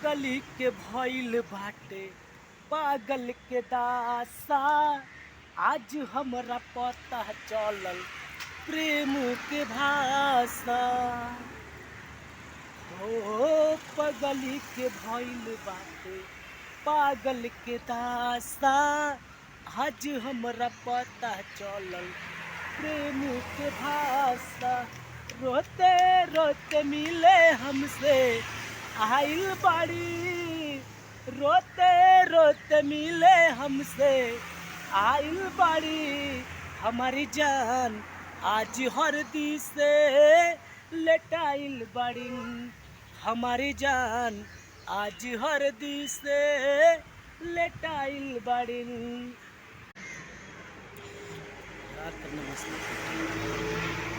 पगली के भइल बाटे पागल के दासा। आज हमरा पता चलल प्रेम के भाषा। हो पगली के भइल बाटे पागल के दासा। आज हमरा पता चलल प्रेम के भाषा। रोते रोते मिले हमसे आइल बाड़ी। रोते रोते मिले हमसे आइल बाड़ी। हमारी जान आज हरदी से लेटाइल बाड़ी। हमारी जान आज हरदी से लेटाइल बाड़ी। रात नमस्ते।